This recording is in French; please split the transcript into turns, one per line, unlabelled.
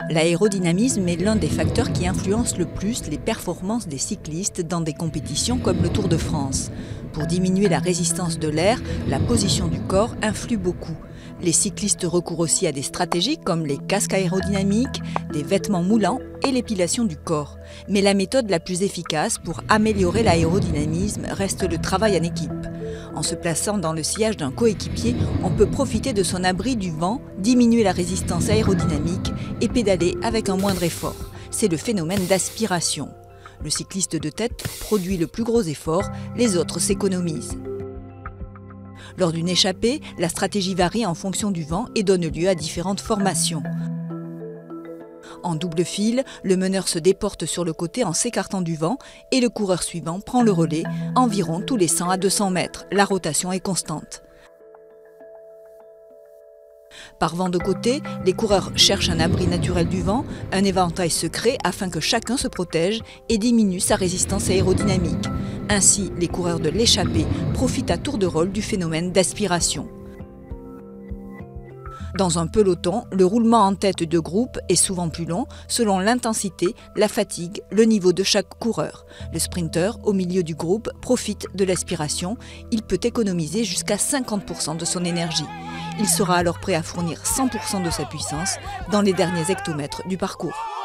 L'aérodynamisme est l'un des facteurs qui influencent le plus les performances des cyclistes dans des compétitions comme le Tour de France. Pour diminuer la résistance de l'air, la position du corps influe beaucoup. Les cyclistes recourent aussi à des stratégies comme les casques aérodynamiques, des vêtements moulants et l'épilation du corps. Mais la méthode la plus efficace pour améliorer l'aérodynamisme reste le travail en équipe. En se plaçant dans le sillage d'un coéquipier, on peut profiter de son abri du vent, diminuer la résistance aérodynamique et pédaler avec un moindre effort. C'est le phénomène d'aspiration. Le cycliste de tête produit le plus gros effort, les autres s'économisent. Lors d'une échappée, la stratégie varie en fonction du vent et donne lieu à différentes formations. En double file, le meneur se déporte sur le côté en s'écartant du vent et le coureur suivant prend le relais environ tous les 100 à 200 mètres. La rotation est constante. Par vent de côté, les coureurs cherchent un abri naturel du vent, un éventail se crée afin que chacun se protège et diminue sa résistance aérodynamique. Ainsi, les coureurs de l'échappée profitent à tour de rôle du phénomène d'aspiration. Dans un peloton, le roulement en tête de groupe est souvent plus long selon l'intensité, la fatigue, le niveau de chaque coureur. Le sprinter, au milieu du groupe, profite de l'aspiration. Il peut économiser jusqu'à 50% de son énergie. Il sera alors prêt à fournir 100% de sa puissance dans les derniers hectomètres du parcours.